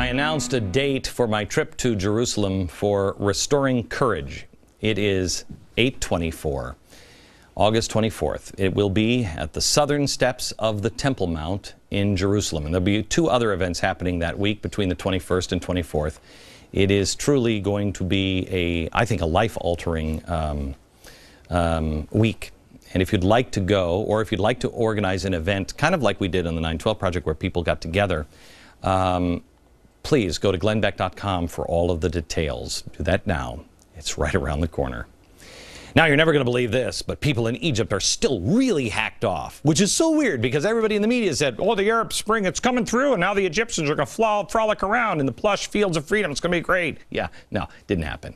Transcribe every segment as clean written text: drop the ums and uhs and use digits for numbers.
announced a date for my trip to Jerusalem for Restoring Courage. It is 8/24, August 24th. It will be at the southern steps of the Temple Mount in Jerusalem. And there'll be two other events happening that week between the 21st and 24th. It is truly going to be I think, a life-altering week. And if you'd like to go, or if you'd like to organize an event, kind of like we did on the 9/12 Project where people got together, please go to glennbeck.com for all of the details. Do that now. It's right around the corner. Now, you're never going to believe this, but people in Egypt are still really hacked off, which is so weird because everybody in the media said, oh, the Arab Spring, it's coming through, and now the Egyptians are going to frolic around in the plush fields of freedom. It's going to be great. Yeah, no, didn't happen.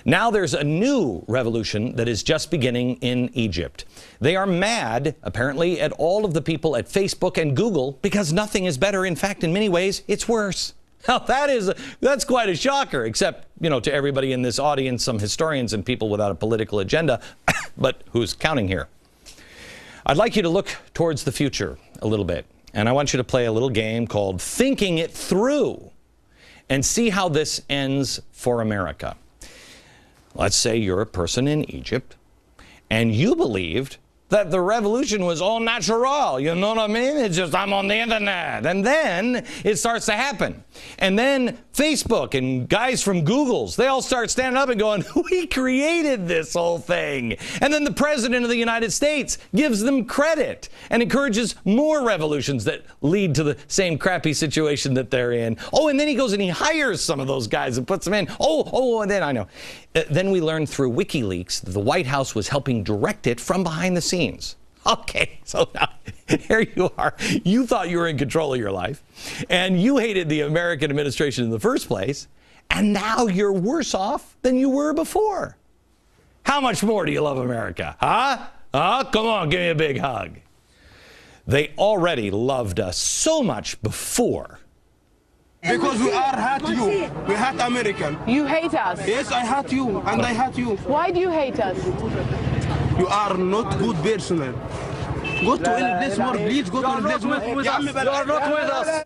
Now there's a new revolution that is just beginning in Egypt. They are mad, apparently, at all of the people at Facebook and Google because nothing is better. In fact, in many ways, it's worse. Now, that's quite a shocker, except, to everybody in this audience, some historians and people without a political agenda, but who's counting here? I'd like you to look towards the future a little bit, and I want you to play a little game called Thinking It Through and see how this ends for America. Let's say you're a person in Egypt, and you believed that the revolution was all natural, you know what I mean? It's just, I'm on the internet. And then it starts to happen. And then Facebook and guys from Google's, they all start standing up and going, we created this whole thing. And then the president of the United States gives them credit and encourages more revolutions that lead to the same crappy situation that they're in. Oh, and then he goes and he hires some of those guys and puts them in. And then I know. Then we learned through WikiLeaks that the White House was helping direct it from behind the scenes. Okay, so now here you are. You thought you were in control of your life, and you hated the American administration in the first place, and now you're worse off than you were before. How much more do you love America? Huh? Come on, give me a big hug. They already loved us so much before. Because we hate you. We hate American. You hate us? Yes, I hate you, and I hate you. Why do you hate us? You are not good person. Go to any place more, please. Go to any place more. You are not with us.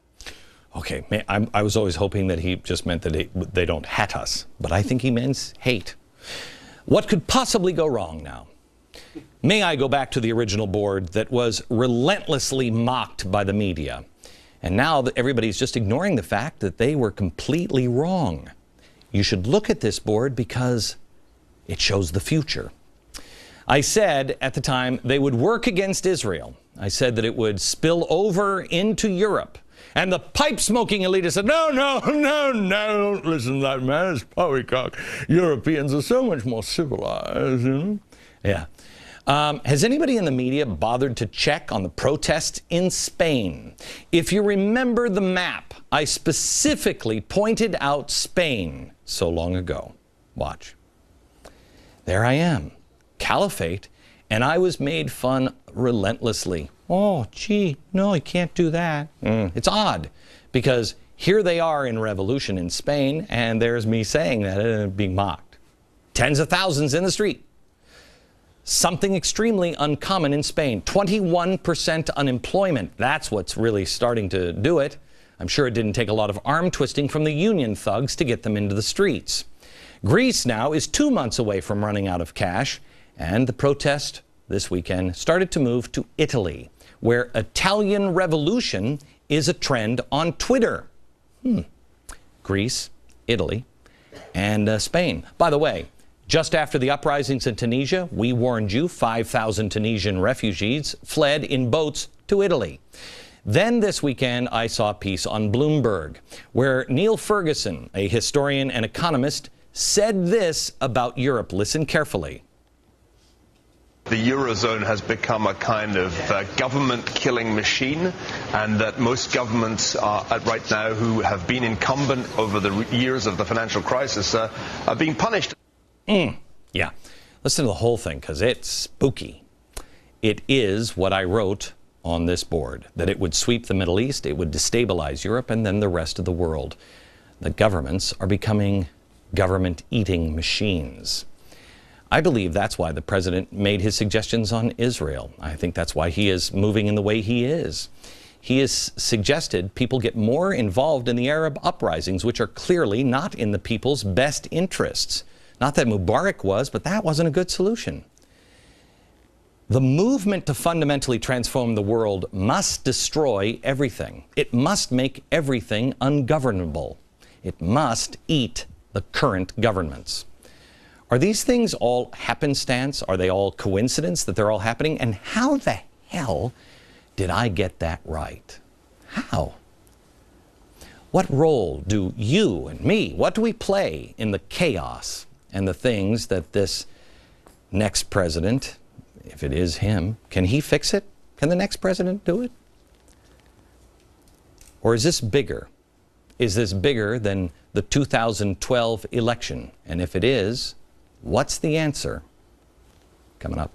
Okay, I was always hoping that he just meant that they don't hate us, but I think he means hate. What could possibly go wrong now? May I go back to the original board that was relentlessly mocked by the media? And now that everybody's just ignoring the fact that they were completely wrong. You should look at this board because it shows the future. I said at the time they would work against Israel. I said that it would spill over into Europe. And the pipe-smoking elitists said, no, don't listen to that man. It's poppycock. Europeans are so much more civilized, Yeah. Has anybody in the media bothered to check on the protests in Spain? If you remember the map, I specifically pointed out Spain so long ago. Watch. There I am, caliphate, and I was made fun relentlessly. Oh, gee, no, you can't do that. It's odd, because here they are in revolution in Spain, and there's me saying that and being mocked. Tens of thousands in the street. Something extremely uncommon in Spain, 21% unemployment. That's what's really starting to do it. I'm sure it didn't take a lot of arm twisting from the union thugs to get them into the streets. Greece now is 2 months away from running out of cash, and the protest this weekend started to move to Italy, where Italian revolution is a trend on Twitter. Greece, Italy, and Spain. By the way, just after the uprisings in Tunisia, we warned you 5,000 Tunisian refugees fled in boats to Italy. Then this weekend, I saw a piece on Bloomberg, where Neil Ferguson, a historian and economist, said this about Europe. Listen carefully. The Eurozone has become a kind of government-killing machine, and that most governments right now who have been incumbent over the years of the financial crisis are being punished. Yeah, listen to the whole thing because it's spooky. It is what I wrote on this board, that it would sweep the Middle East, it would destabilize Europe, and then the rest of the world. The governments are becoming government-eating machines. I believe that's why the president made his suggestions on Israel. I think that's why he is moving in the way he is. he has suggested people get more involved in the Arab uprisings, which are clearly not in the people's best interests. Not that Mubarak was, but that wasn't a good solution. The movement to fundamentally transform the world must destroy everything. It must make everything ungovernable. It must eat the current governments. Are these things all happenstance? Are they all coincidence that they're all happening? And how the hell did I get that right? How? What role do you and me, what do we play in the chaos and the things that this next president, if it is him, can he fix it? Can the next president do it? Or is this bigger? Is this bigger than the 2012 election? And if it is, what's the answer? Coming up.